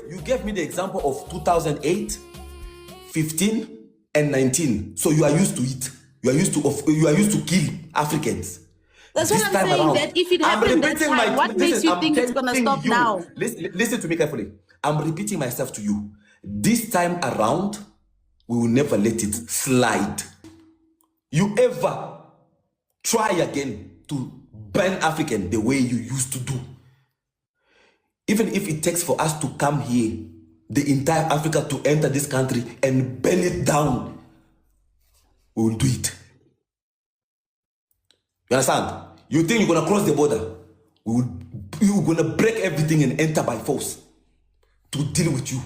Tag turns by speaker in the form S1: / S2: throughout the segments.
S1: You gave me the example of 2008, 15, and 19. So you are used to it. You are used to kill Africans.
S2: That's what I'm saying, that if it happened that time, what makes you think it's going to stop now?
S1: Listen to me carefully. I'm repeating myself to you. This time around, we will never let it slide. You ever try again to burn African the way you used to do? Even if it takes for us to come here, the entire Africa to enter this country and burn it down, we will do it. You understand? You think you're gonna cross the border? You're gonna break everything and enter by force to deal with you.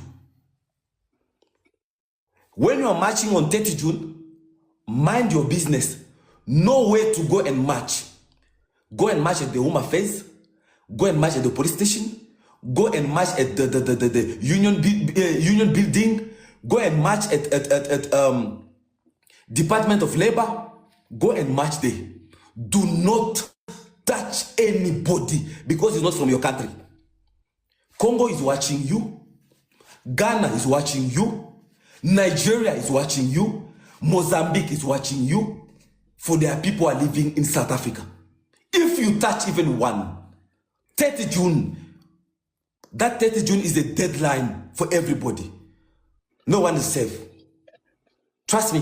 S1: When you're marching on 30 June, mind your business. Know where to go and march. Go and march at the Home Affairs. Go and march at the police station. Go and march at the union building. Go and march at Department of Labor. Go and march there. Do not touch anybody because it's not from your country. Congo is watching you. Ghana is watching you. Nigeria is watching you. Mozambique is watching you. For their people are living in South Africa. If you touch even one, 30 June, that 30 June is a deadline for everybody. No one is safe. Trust me.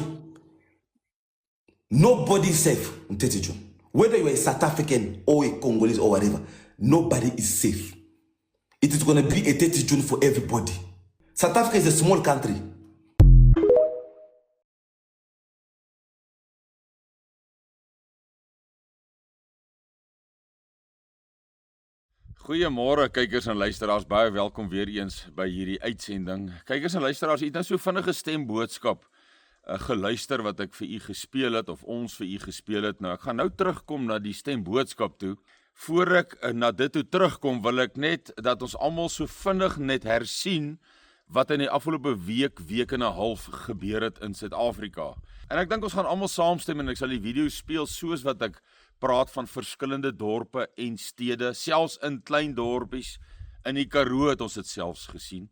S1: Nobody is safe on 30 June. Whether you're a South African or a Congolese or whatever, nobody is safe. It is going to be a 30 June for everybody. South Africa is a small country.
S3: Goeiemôre kykers en luisteraars, baie welkom weer eens by hierdie uitsending. Kykers en luisteraars, het nou so vinnige stemboodskap geluister wat ek vir u gespeel het of ons vir u gespeel het. Nou ek gaan nou terugkom na die stemboodskap toe. Voor ek na dit toe terugkom, wil ek net dat ons almal so vinnig net hersien wat in die afgelope week en 'n half gebeur het in Suid-Afrika. En ek dink ons gaan almal saamstem en ek sal die video speel soos wat ek praat van verskillende dorpe en stede, selfs in klein dorpies, in die Karoo het ons dit selfs gesien.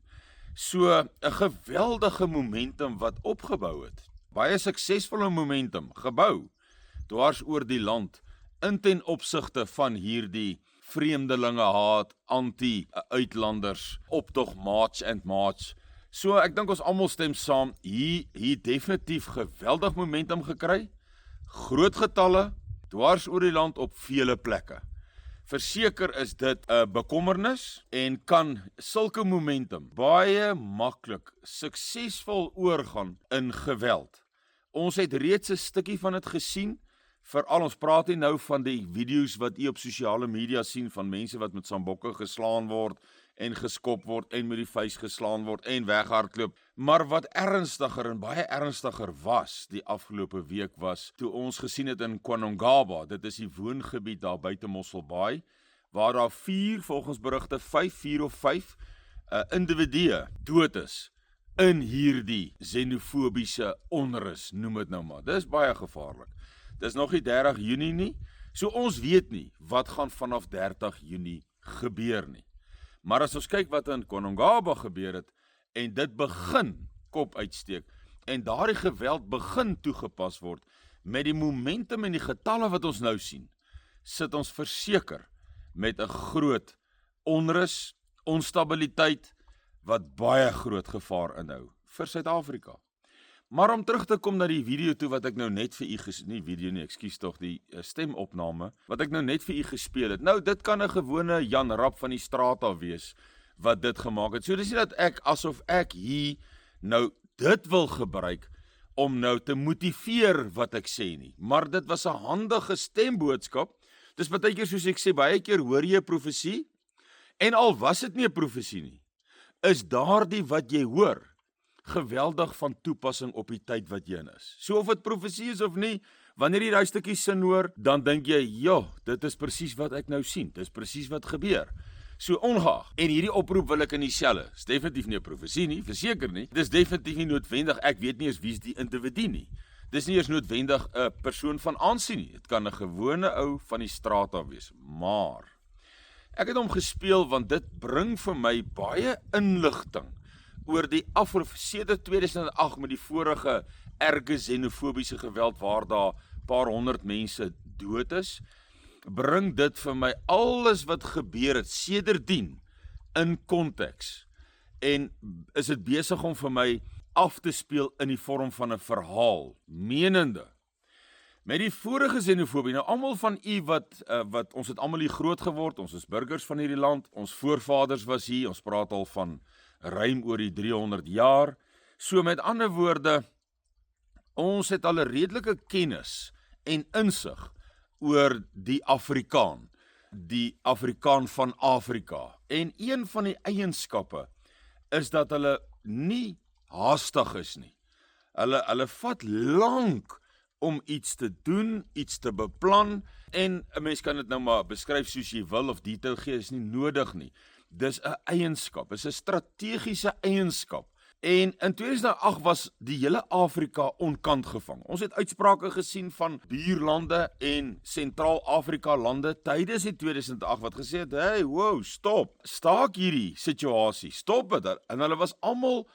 S3: So 'n geweldige momentum wat opgebou het. Baie suksesvolle momentum gebou dwars oor die land in ten opsigte van hierdie vreemdelinge haat, anti-uitlanders, optog March and March. So ek dink ons almal stem saam, hier definitief geweldig momentum gekry, groot getalle, dwars oor die land op vele plekke. Verseker is dit 'n bekommernis en kan sulke momentum baie maklik suksesvol oorgaan in geweld. Ons het reeds 'n stukkie van dit gesien, veral ons praat nie nou van die video's wat u op sosiale media sien van mense wat met sambokke geslaan word en geskop word en met die vuis geslaan word en weghardloop, maar wat ernstiger en baie ernstiger was die afgelope week was toe ons gesien het in Kwanongaba, dit is die woongebied daar buite Mosselbaai, waar daar volgens berigte 4 of 5 individue dood is in hierdie xenofobiese onrus, noem dit nou maar. Dis baie gevaarlik. Dis nog nie 30 Junie nie, so ons weet nie wat gaan vanaf 30 Junie gebeur nie. Maar as ons kyk wat in Kwanongaba gebeur het, en dit begin kop uitsteek, en daardie geweld begin toegepas word, met die momentum en die getalle wat ons nou sien, sit ons verseker met 'n groot onrus, onstabiliteit, wat baie groot gevaar inhou vir Suid-Afrika. Maar om terug te kom na die video toe wat ek nou net vir u die stemopname wat ek nou net vir u gespeel het. Nou dit kan 'n gewone Jan Rap van die straat af wees wat dit gemaak het. So dis nie dat ek asof ek hier nou dit wil gebruik om nou te motiveer wat ek sê nie, maar dit was 'n handige stemboodskap. Dis baie keer soos ek sê, baie keer hoor jy 'n profesie en al was dit nie 'n profesie nie, is daardie wat jy hoor geweldig van toepassing op die tyd wat jy in is. So of dit profesie is of nie, wanneer jy daai stukkie sin hoor, dan dink jy, ja, dit is presies wat ek nou sien, dit is presies wat gebeur. So ongeag, en hierdie oproep wil ek in dieselfde, is definitief nie 'n profesie nie, verseker nie, dit is definitief nie noodwendig, ek weet nie eens wie is die individu nie, dit is nie eens noodwendig 'n persoon van aansien nie, dit kan 'n gewone ou van die straat af wees, maar Ek het hom gespeel want dit bring vir my baie inligting oor die sedert 2008 met die vorige erge xenofobiese geweld waar daar paar honderd mense dood is, bring dit vir my alles wat gebeur het sedertdien in konteks en is dit besig om vir my af te speel in die vorm van 'n verhaal, menende. Met die vorige xenofobie, nou almal van u wat ons het almal hier groot geword, ons is burgers van hierdie land, ons voorvaders was hier, ons praat al van ruim oor die 300 jaar. So met ander woorde, ons het al 'n redelike kennis en insig oor die Afrikaan van Afrika. En een van die eienskappe is dat hulle nie haastig is nie. Hulle vat lank om iets te doen, iets te beplan, en 'n mens kan dit nou maar beskryf soos jy wil of detail gee, is nie nodig nie. Dis 'n eienskap, is 'n strategiese eienskap. En in 2008 was die hele Afrika onkant gevang. Ons het uitsprake gesien van buurlande en Sentraal-Afrika lande tydens die 2008 wat gesê het, hey, wow, stop, staak hierdie situasie, stop dit. En hulle was almal,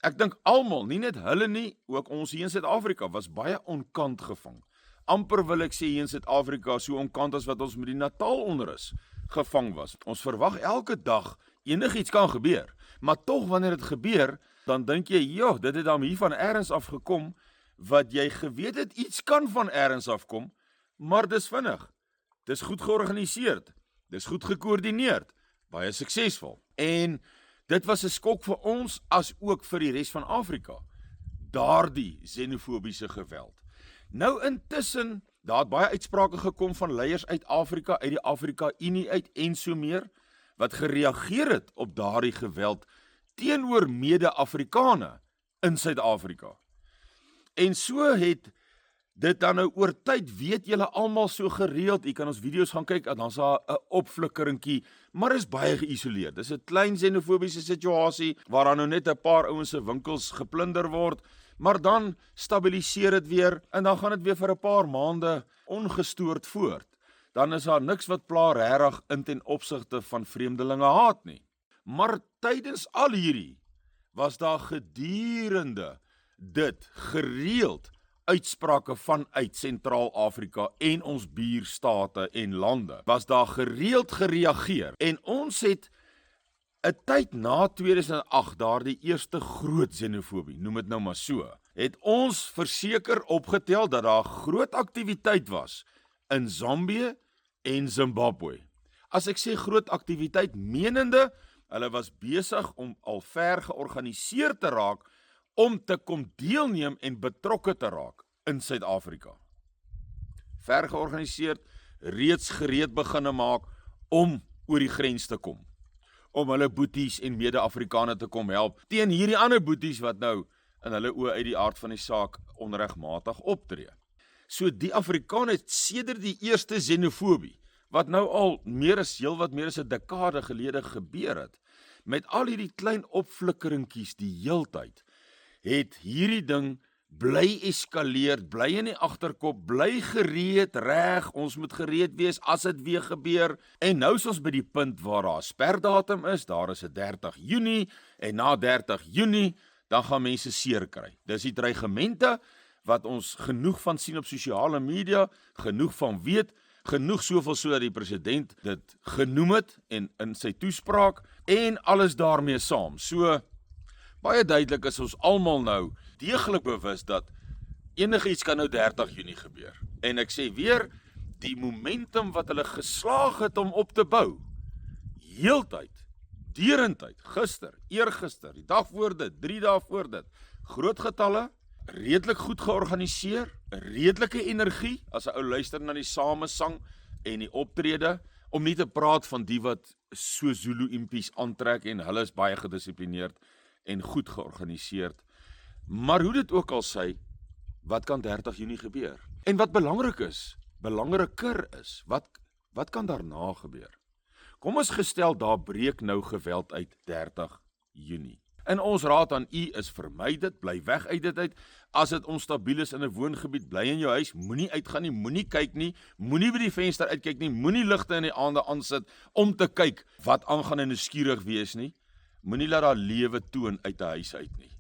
S3: ek dink almal, nie net hulle nie, ook ons hier in Suid-Afrika was baie onkant gevang. Amper wil ek sê hier in Suid-Afrika so onkant as wat ons met die Natal-onrus gevang was. Ons verwag elke dag enigiets kan gebeur, maar tog wanneer dit gebeur, dan dink jy, joh, dit het dan hier van ergens afgekom, wat jy geweet het, iets kan van ergens afkom, maar dis vinnig, dis goed georganiseerd, dis goed gekoördineerd, baie suksesvol. En dit was 'n skok vir ons, as ook vir die res van Afrika, daardie xenofobiese geweld. Nou intussen, daar het baie uitsprake gekom van leiers uit Afrika, uit die Afrika-Unie uit en so meer, wat gereageer het op daardie geweld teenoor mede-Afrikane in Suid-Afrika. En so het dit dan nou oor tyd, weet julle almal so gereeld, jy kan ons video's gaan kyk, dan's daar 'n opflikkeringkie, maar is baie geïsoleerd. Dis 'n klein xenofobiese situasie, waar dan nou net 'n paar ouens se winkels geplunder word, maar dan stabiliseer dit weer, en dan gaan dit weer vir 'n paar maande ongestoord voort. Dan is daar niks wat pla regtig in ten opsigte van vreemdelinge haat nie. Maar tydens al hierdie was daar gedurende dit gereeld uitsprake vanuit Sentraal-Afrika en ons buurstate en lande. Was daar gereeld gereageer en ons het 'n tyd na 2008, daardie eerste groot xenofobie, noem dit nou maar so, het ons verseker opgetel dat daar groot aktiwiteit was in Zambië en Zimbabwe. As ek sê groot aktiwiteit, menende, hulle was besig om al ver georganiseer te raak om te kom deelneem en betrokke te raak in Suid-Afrika. Ver georganiseerd, reeds gereed beginne maak om oor die grens te kom, om hulle boeties en mede-Afrikane te kom help, teen hierdie ander boeties wat nou in hulle oë uit die aard van die saak onregmatig optree. So die Afrikaane het sedert die eerste xenofobie, wat nou al heelwat meer as 'n dekade gelede gebeur het, met al hierdie klein opflikkeringkies die heeltyd, het hierdie ding bly eskaleer, bly in die agterkop, bly gereed, reg, ons moet gereed wees as dit weer gebeur, en nou is ons by die punt waar daar 'n sperdatum is, daar is 'n 30 Junie, en na 30 Junie, dan gaan mense seer kry. Dis die dreigemente, wat ons genoeg van sien op sosiale media, genoeg van weet, genoeg soveel so dat die president dit genoem het en in sy toespraak en alles daarmee saam. So baie duidelik is ons almal nou deeglik bewus dat enigiets kan nou 30 Junie gebeur. En ek sê weer, die momentum wat hulle geslaag het om op te bou, heeltyd, derentyd, gister, eergister, die dag voor dit, 3 dae voor dit, groot getalle, redelik goed georganiseer, redelike energie, as 'n ou luister na die samesang en die optrede, om nie te praat van die wat so Zulu impies aantrek en hulle is baie gedissiplineerd en goed georganiseerd. Maar hoe dit ook al sy, wat kan 30 Junie gebeur? En wat belangriker is, wat kan daarna gebeur? Kom ons gestel, daar breek nou geweld uit 30 Junie. En ons raad aan u is vermy dit, bly weg uit dit uit. As dit onstabiel is in 'n woongebied, bly in jou huis, moenie uitgaan nie, moenie kyk nie, moenie by die venster uitkyk nie, moenie ligte in die aande aansit om te kyk wat aangaan en nuuskierig wees nie. Moenie laat daar lewe toon uit 'n huis uit nie.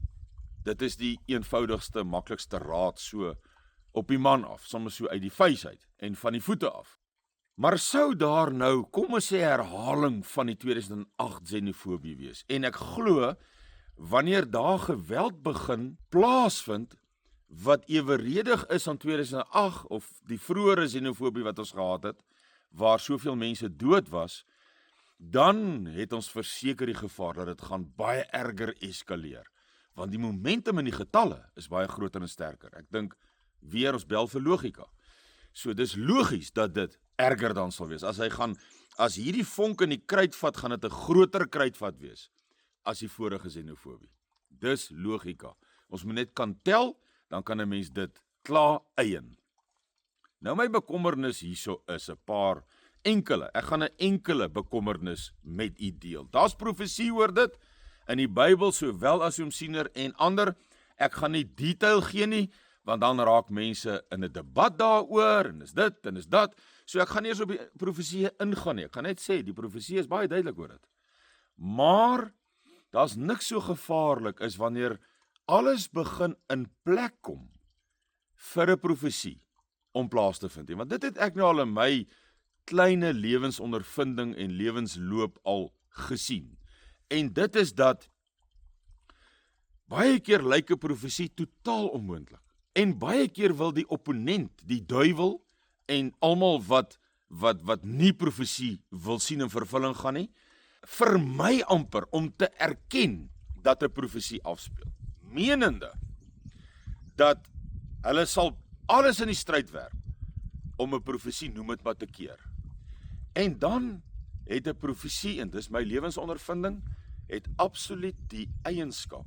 S3: Dit is die eenvoudigste, maklikste raad so op die man af, soms so uit die vuis uit en van die voete af. Maar sou daar nou, kom ons sê herhaling van die 2008 xenofobie wees, en ek glo, wanneer daar geweld begin plaasvind, wat eweredig is aan 2008, of die vroeëre xenofobie wat ons gehad het, waar soveel mense dood was, dan het ons verseker die gevaar dat dit gaan baie erger eskaleer. Want die momentum in die getalle is baie groter en sterker. Ek dink, weer ons bel vir logika. So dis logies dat dit erger dan sal wees. As hierdie vonk in die kruitvat, gaan dit 'n groter kruitvat wees as die vorige xenofobie. Dis logika. Ons moet net kan tel, dan kan 'n mens dit klaar eien. Nou my bekommernis hierso is 'n paar enkele. Ek gaan 'n enkele bekommernis met u deel. Daar's profesie oor dit in die Bybel, sowel as Oom Siener en ander. Ek gaan nie detail gee nie, want dan raak mense in 'n debat daaroor, en is dit, en is dat. So ek gaan nie eers op die profesie ingaan nie. Ek gaan net sê, die profesie is baie duidelik oor dit. Maar, daar's niks so gevaarlik is wanneer alles begin in plek kom vir 'n profesie om plaas te vind. Want dit het ek nou al in my kleine lewensondervinding en lewensloop al gesien. En dit is dat baie keer lyk 'n profesie totaal onmoontlik. En baie keer wil die opponent, die duiwel en almal wat nie profesie wil sien in vervulling gaan nie, vermy amper om te erken dat 'n profesie afspeel. Menende dat hulle sal alles in die stryd werp om 'n profesie, noem dit maar, te keer. En dan het 'n profesie, en dis my lewensondervinding, het absoluut die eienskap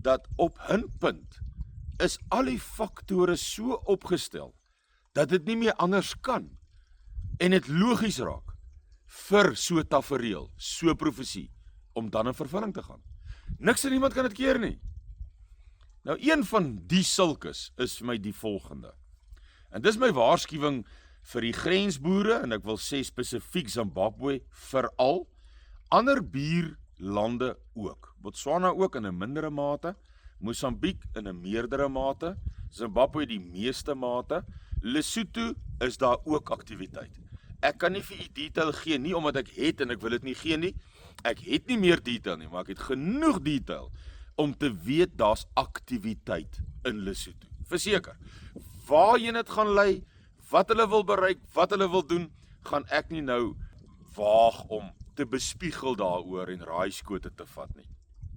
S3: dat op hun punt is al die faktore so opgestel dat dit nie meer anders kan en dit logies raak vir so tafereel, so profesie, om dan in vervulling te gaan. Niks en niemand kan dit keer nie. Nou, een van die sulkes is vir my die volgende. En dis my waarskuwing vir die grensboere, en ek wil sê spesifiek Zimbabwe veral, ander buurlande ook. Botswana ook in 'n mindere mate, Mosambiek in 'n meerdere mate, Zimbabwe die meeste mate, Lesotho is daar ook aktiwiteit. Ek kan nie vir u detail gee nie, omdat ek het en ek wil dit nie gee nie. Ek het nie meer detail nie, maar ek het genoeg detail om te weet daar's aktiwiteit in Lesotho. Verseker, waarheen dit gaan lei, wat hulle wil bereik, wat hulle wil doen, gaan ek nie nou waag om te bespiegel daaroor en raaiskote te vat nie.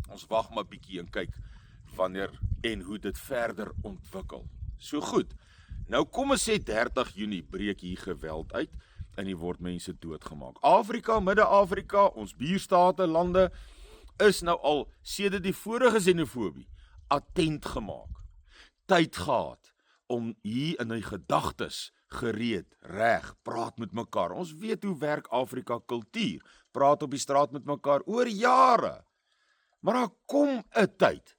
S3: Ons wag maar bietjie en kyk wanneer en hoe dit verder ontwikkel. So goed, nou kom ons sê 30 Junie breek hier geweld uit en hier word mense doodgemaak. Afrika, Midde-Afrika, ons buurstate, lande, is nou al sedert die vorige xenofobie attent gemaak. Tyd gehad om hier in die gedagtes gereed, reg, praat met mekaar. Ons weet hoe werk Afrika kultuur, praat op die straat met mekaar oor jare. Maar daar kom 'n tyd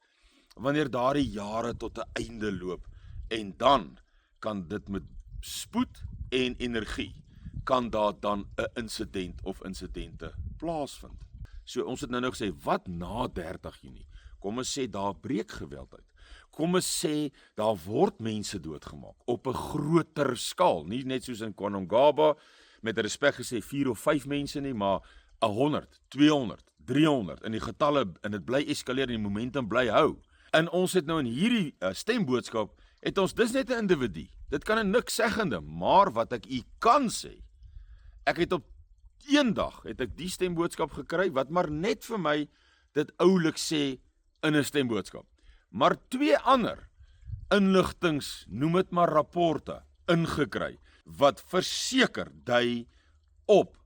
S3: wanneer daardie jare tot 'n einde loop en dan kan dit met spoed en energie kan daar dan 'n insident of insidente plaasvind. So ons het nou gesê, wat na 30 Junie? Kom ons sê daar breek geweld uit. Kom ons sê daar word mense doodgemaak op 'n groter skaal, nie net soos in KwaNongaba met respek gesê 4 of 5 mense nie, maar 100, 200, 300 in die getalle, en dit bly eskaleer en die momentum bly hou. En ons het nou in hierdie stemboodskap het ons dis net 'n individu. Dit kan 'n niks seggende, maar wat ek u kan sê, ek het op een dag het ek die stemboodskap gekry wat maar net vir my dit oulik sê in 'n stemboodskap. Maar 2 ander inligtings, noem dit maar rapporte, ingekry wat verseker dui op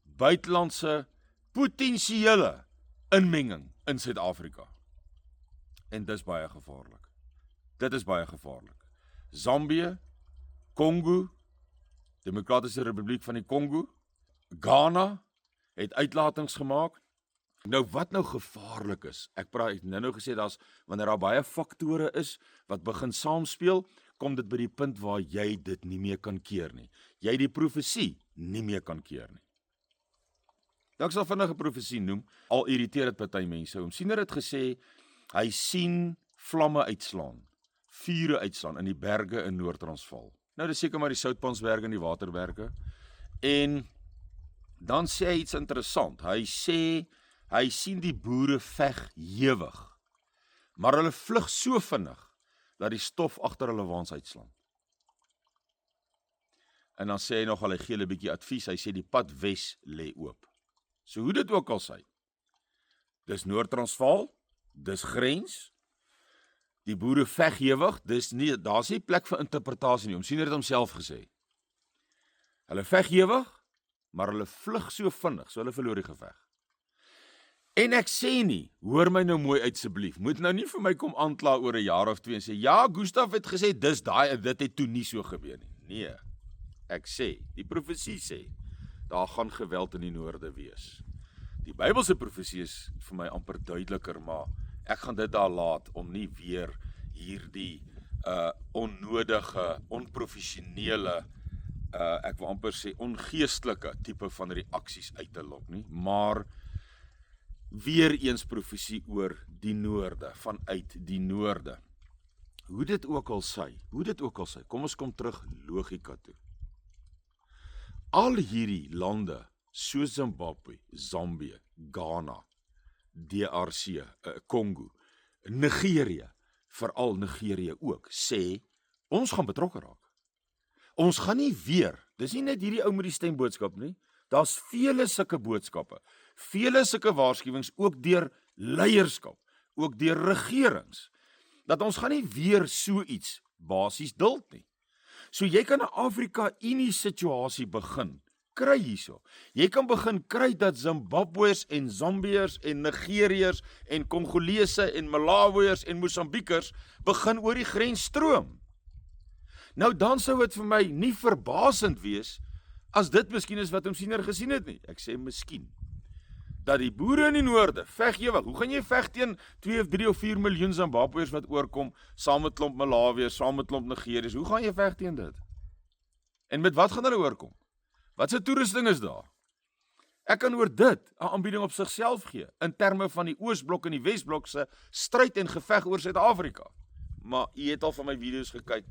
S3: buitelandse potensiële inmenging in Suid-Afrika. En dis baie gevaarlik. Dit is baie gevaarlik. Zambië, Kongo, Demokratiese Republiek van die Kongo, Ghana het uitlatings gemaak Nou wat nou gevaarlik is, ek het nou gesê wanneer daar baie faktore is wat begin saamspeel, kom dit by die punt waar jy dit nie meer kan keer nie. Jy die profesie nie meer kan keer nie. Nou ek sal vinnig 'n profesie noem, al irriteer dit party mense. Omsiener het gesê, hy sien vlamme uitslaan, vure uitslaan in die berge in Noord-Transvaal. Nou dis seker maar die Soutpansberge en die Waterberge. En dan sê hy iets interessant. Hy sê, hy sien die boere veg hewig, maar hulle vlug so vinnig, dat die stof agter hulle waans uitslaan. En dan sê hy nog al, hy gee 'n bietjie advies, hy sê die pad wes lê oop. So hoe dit ook al sy, dis Noord-Transvaal, dis grens, die boere veg hewig, daar's nie plek vir interpretasie nie, Omsiener het homself gesê. Hulle veg hewig, maar hulle vlug so vinnig, so hulle verloor die geveg. En ek sê nie, hoor my nou mooi asseblief, moet nou nie vir my kom aankla oor 'n jaar of 2 en sê, ja, Gustaf het gesê, dit het toe nie so gebeur nie. Nee, ek sê, die profesie sê, daar gaan geweld in die noorde wees. Die Bybelse profesie is vir my amper duideliker, maar ek gaan dit daar laat, om nie weer hierdie onnodige, onprofessionele, ek wil amper sê, ongeestelike tipe van reaksies uit te lok nie, maar weer eens profesie oor die noorde, vanuit die noorde. Hoe dit ook al sy, kom ons kom terug logika toe. Al hierdie lande, so Zimbabwe, Zambië, Ghana, DRC, Kongo, Nigerië, veral Nigerië ook, sê, ons gaan betrokke raak. Ons gaan nie weer, dis nie net hierdie ou met die stemboodskap nie, daar's vele sulke boodskappe, vele sulke waarskuwings, ook deur leierskap, ook deur regerings, dat ons gaan nie weer so iets basies duld nie. So jy kan 'n Afrika-Unie situasie begin kry hierso. Jy kan begin kry dat Zimbabweërs en Zambiërs en Nigeriërs en Kongolese en Malawiërs en Mosambiekers begin oor die grens stroom. Nou dan sou dit vir my nie verbasend wees as dit miskien is wat Omsiener gesien het nie. Ek sê miskien. Dat die boere in die noorde veg ewig. Hoe gaan jy veg teen 2 of 3 of 4 miljoen Zimbabweërs wat oorkom, saam met klomp Malawiërs, saam met klomp Nigeriërs? Hoe gaan jy veg teen dit? En met wat gaan hulle oorkom? Wat se toerusting is daar? Ek kan oor dit 'n aanbieding op sigself gee, in terme van die Oosblok en die Wesblok se stryd en geveg oor Suid-Afrika. Maar jy het al van my video's gekyk,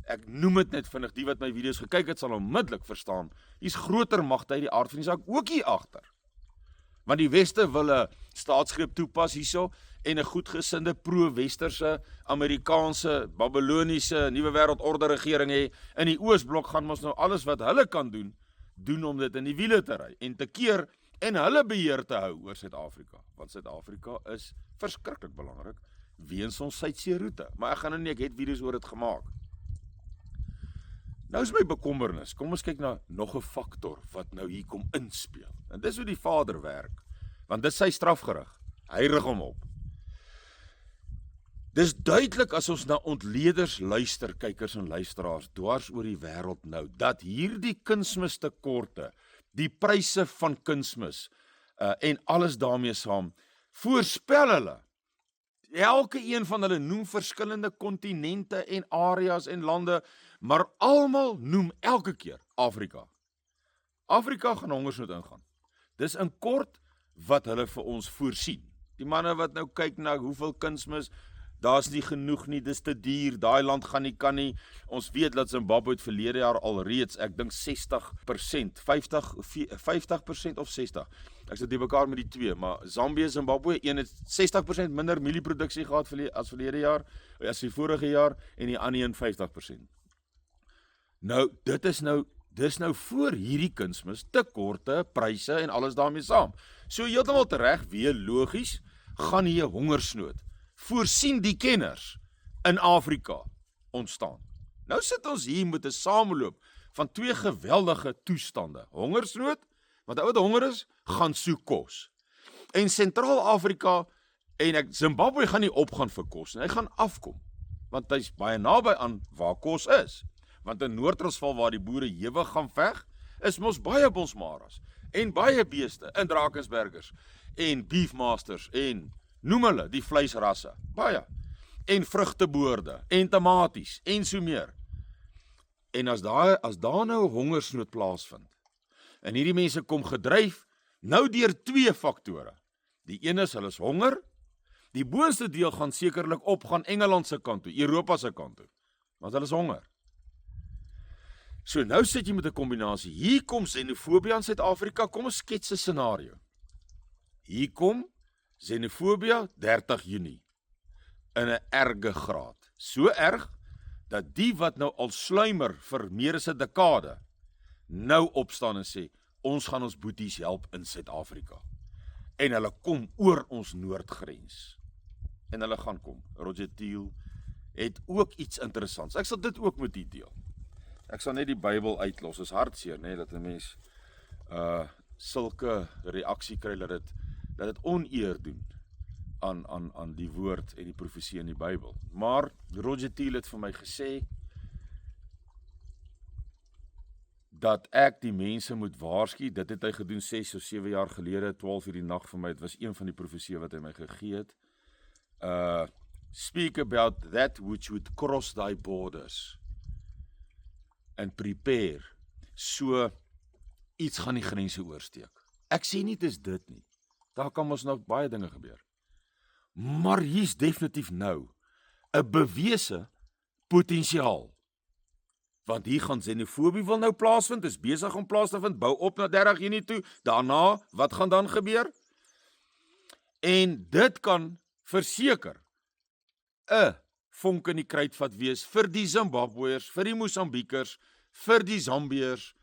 S3: ek noem dit net vinnig, die wat my video's gekyk het, sal onmiddellik verstaan, hier's groter magte uit die aard van die saak ook hier agter. Want die Weste wil 'n staatsgreep toepas hierso, en 'n goedgesinde pro-westerse, Amerikaanse, Babyloniese, nuwe wêreldorde regering hê. In die Oosblok gaan ons nou alles wat hulle kan doen om dit in die wiele te ry, en te keer, en hulle beheer te hou oor Suid-Afrika. Want Suid-Afrika is verskriklik belangrik, weens ons Suidsee roete. Maar ek gaan nou nie, ek het video's oor dit gemaak. Nou is my bekommernis, kom ons kyk na nog 'n faktor wat nou hier kom inspeel. En dis hoe die Vader werk, want dis sy strafgerig. Hy rig hom op. Dis duidelik as ons na ontleeders luister, kykers en luisteraars dwars oor die wêreld nou, dat hierdie kunsmistekorte, die pryse van kunsmis en alles daarmee saam, voorspel hulle. Elke een van hulle noem verskillende kontinente en areas en lande, maar almal noem elke keer Afrika. Afrika gaan hongersnood ingaan. Dis in kort wat hulle vir ons voorsien. Die manne wat nou kyk na hoeveel kunsmis, daar's nie genoeg nie, dis te duur, daai land gaan nie, kan nie. Ons weet dat Zimbabwe het verlede jaar al reeds, ek dink 60%, 50% of 60%. Ek sit hier mekaar met die twee, maar Zambië, Zimbabwe, een het 60% minder mielieproduksie gehad as verlede jaar, as die vorige jaar, en die ander een 50%. Nou, dis nou voor hierdie kunsmis, tekorte, pryse en alles daarmee saam. So heeltemal tereg, weer logies, gaan hier hongersnood, voorsien die kenners in Afrika ontstaan. Nou sit ons hier met 'n sameloop van twee geweldige toestande. Hongersnood, want ou wat honger is, gaan soek kos. En Sentraal-Afrika en Zimbabwe gaan nie opgaan vir kos nie, hy gaan afkom, want hy's baie naby aan waar kos is. Want in Noord-Transvaal waar die boere hewig gaan veg, is mos baie bonsmaras. en baie beeste in Drakensbergers en beefmasters en noem hulle die vleisrasse, baie. En vrugteboorde en tomaties en so meer. En as daar nou 'n hongersnood plaasvind en hierdie mense kom gedryf nou deur twee faktore. Die een is hulle is honger. Die boonste deel gaan sekerlik opgaan Engeland se kant toe, Europa se kant toe. Want hulle is honger. So nou sit jy met 'n kombinasie. Hier kom xenofobie in Suid-Afrika. Kom ons skets 'n scenario. Hier kom xenofobie 30 Junie in 'n erge graad. So erg dat die wat nou al sluimer vir meer as 'n dekade nou opstaan en sê ons gaan ons boeties help in Suid-Afrika. En hulle kom oor ons noordgrens. En hulle gaan kom. Roger Thiel het ook iets interessants. Ek sal dit ook met u deel. Ek sal net die Bybel uitlos. Is hartseer, nee, dat 'n mens sulke reaksie kry dat dit oneer doen aan die woord en die profesie in die Bybel. Maar Roger Thiel het vir my gesê dat ek die mense moet waarsku. Dit het hy gedoen 6 of 7 jaar gelede, 12 uur die nag vir my. Dit was een van die profesieë wat hy my gegee het. Speak about that which would cross thy borders and prepare. So iets gaan die grense oorsteek. Ek sê nie dit is dit nie. Daar kan ons nou baie dinge gebeur. Maar hier's definitief nou 'n bewese potensiaal. Want hier gaan xenofobie wil nou plaasvind, is besig om plaas te vind, bou op na 30 Junie toe. Daarna, wat gaan dan gebeur? En dit kan verseker 'n vonk in die kruitvat wees vir die Zimbabweërs, vir die Mosambiekers, vir die Zambiërs,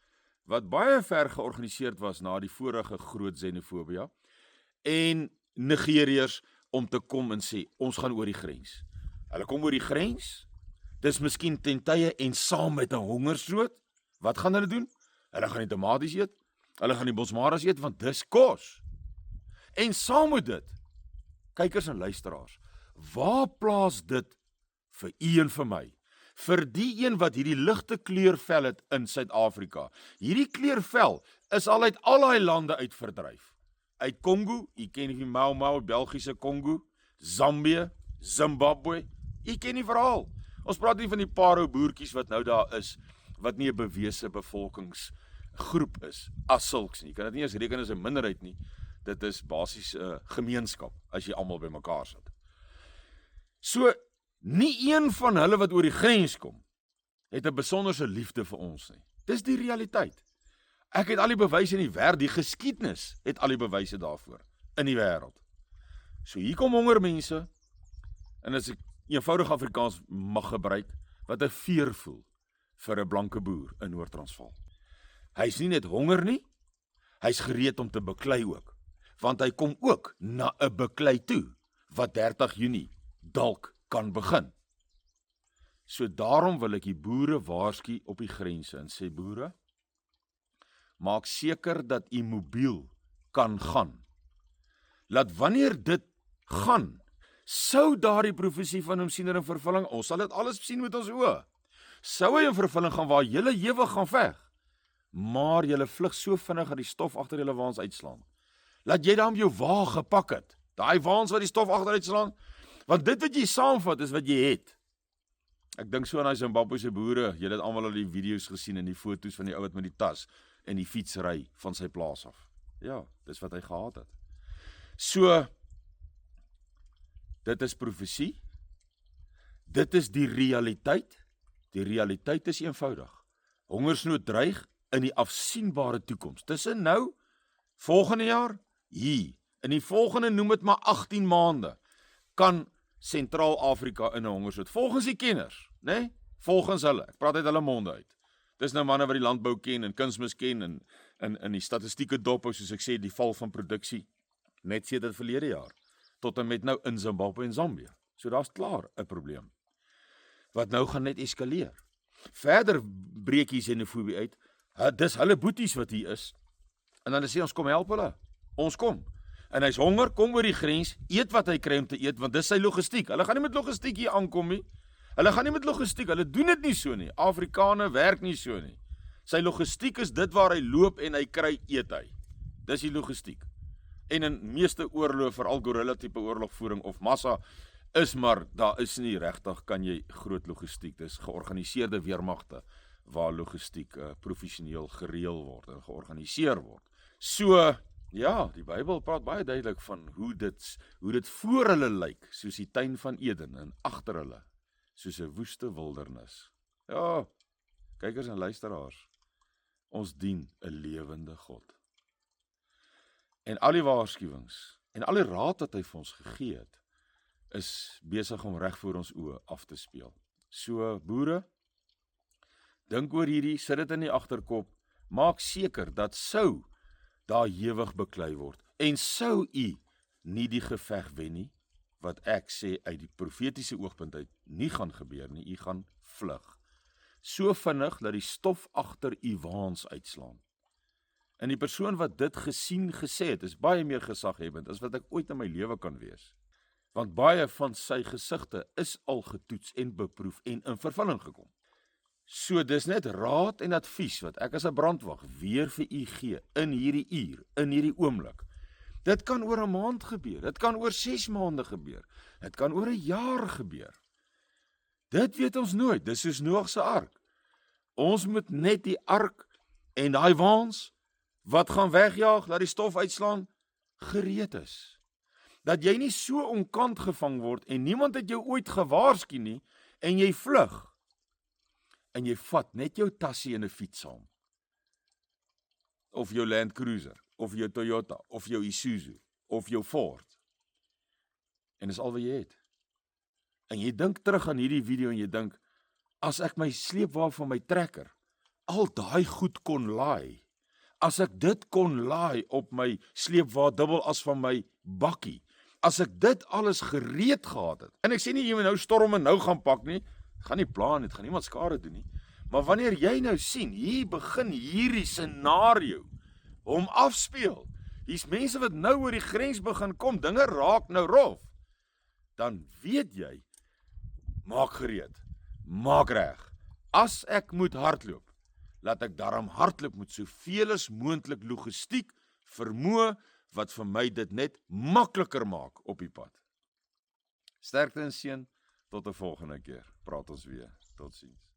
S3: wat baie ver georganiseerd was na die vorige groot xenofobie, en Nigeriërs om te kom en sê, ons gaan oor die grens. Hulle kom oor die grens, dis miskien ten tye en saam met 'n hongersnood. Wat gaan hulle doen? Hulle gaan die tomaties eet, hulle gaan die bosmaras eet, want dis kos. En saam met dit, kykers en luisteraars, waar plaas dit vir u en vir my? Vir die een wat hierdie ligte kleurvel het in Suid-Afrika. Hierdie kleurvel is al uit al daai lande uit verdryf. Uit Kongo, u ken die Mau, Belgiese Kongo, Zambië, Zimbabwe, u ken die verhaal. Ons praat nie van die paro boertjies wat nou daar is, wat nie 'n bewese bevolkingsgroep is, as sulks nie. Jy kan dit nie eens reken as 'n minderheid nie. Dit is basies 'n gemeenskap, as jy almal bymekaar sit. So, nie een van hulle wat oor die grens kom, het 'n besonderse liefde vir ons nie. Dis die realiteit. Ek het al die bewyse in die wêreld, die geskiedenis het al die bewyse daarvoor in die wêreld. So hier kom honger mense, en as ek eenvoudig Afrikaans mag gebruik, wat 'n veer voel vir 'n blanke boer in Noord-Transvaal. Hy's nie net honger nie, hy's gereed om te beklei ook, want hy kom ook na 'n beklei toe, wat 30 Junie dalk kan begin. So daarom wil ek die boere waarsku op die grense en sê, boere, maak seker dat u mobiel kan gaan. Laat wanneer dit gaan, sou daardie profesie van hom sien in vervulling, ons sal dit alles sien met ons oë, sou hy in vervulling gaan waar julle ewig gaan veg, maar julle vlug so vinnig dat die stof agter julle waans uitslaan. Laat jy dan jou wa gepak het, daai waans wat die stof agter uitslaan, want dit wat jy saamvat is wat jy het. Ek dink so aan die Zimbabwese boere, julle het almal al die video's gesien en die foto's van die ou wat met die tas en die fietsry van sy plaas af. Ja, dis wat hy gehad het. So, dit is profesie, dit is die realiteit is eenvoudig. Hongersnood dreig in die afsienbare toekoms, tussen nou, volgende jaar, hier, in die volgende noem het maar 18 maande, kan Sentraal-Afrika in 'n hongersnood, volgens die kenners, né? Volgens hulle, ek praat uit hulle monde uit. Dis nou manne wat die landbou ken en kunsmis ken en in die statistieke dophou, soos ek sê, die val van produksie, net sedert verlede jaar, tot en met nou in Zimbabwe en Zambië. So daar's klaar 'n probleem, wat nou gaan net eskaleer. Verder breek hier xenofobie uit, dis hulle boeties wat hier is, en dan sê ons, kom help hulle, ons kom. En hy's honger, kom oor die grens, eet wat hy kry om te eet, want dis sy logistiek. Hulle gaan nie met logistiek hier aankom nie. Hulle doen dit nie so nie. Afrikaane werk nie so nie. Sy logistiek is dit waar hy loop en hy kry, eet hy. Dis die logistiek. En in meeste oorloë, veral gorilla tipe oorlogvoering of massa, is maar, daar is nie regtig, kan jy groot logistiek, dis georganiseerde weermagte, waar logistiek professioneel gereël word en georganiseer word. So, ja, die Bybel praat baie duidelik van hoe dit voor hulle lyk, soos die tuin van Eden, en agter hulle, soos 'n woeste wildernis. Ja, kykers en luisteraars, ons dien 'n lewende God. En al die waarskuwings, en al die raad wat hy vir ons gegee het, is besig om reg voor ons oë af te speel. So, boere, dink oor hierdie, sit dit in die agterkop, maak seker dat sou daar ewig beklei word, en sou u nie die geveg wen nie, wat ek sê uit die profetiese oogpunt uit nie gaan gebeur nie, u gaan vlug. So vinnig dat die stof agter u waans uitslaan. En die persoon wat dit gesê het, is baie meer gesaghebend as wat ek ooit in my lewe kan wees. Want baie van sy gesigte is al getoets en beproef en in vervulling gekom. So dis net raad en advies wat ek as 'n brandwag weer vir u gee in hierdie uur, in hierdie oomblik. Dit kan oor 'n maand gebeur, dit kan oor 6 maande gebeur, dit kan oor 'n jaar gebeur. Dit weet ons nooit, dis soos Noag se ark. Ons moet net die ark en daai waans wat gaan wegjaag, laat die stof uitslaan, gereed is. Dat jy nie so omkant gevang word en niemand het jou ooit gewaarsku nie en jy vlug. En jy vat net jou tassie en 'n fiets saam. Of jou Land Cruiser, of jou Toyota, of jou Isuzu, of jou Ford. En dis al wat jy het. En jy dink terug aan hierdie video en jy dink, as ek my sleepwa van my trekker, al daai goed kon laai, as ek dit kon laai op my sleepwa dubbel as van my bakkie, as ek dit alles gereed gehad het, en ek sê nie jy moet nou storm en nou gaan pak nie, gaan nie plan, het gaan niemand skade doen nie, maar wanneer jy nou sien, hier begin hierdie scenario om afspeel, hier's mense wat nou oor die grens begin kom, dinge raak nou rof, dan weet jy, maak gereed, maak reg, as ek moet hardloop, laat ek daarom hardloop met soveel as moontlik logistiek, vermoë, wat vir my dit net makliker maak op die pad. Sterkte en seën, tot 'n volgende keer, praat ons weer, totsiens.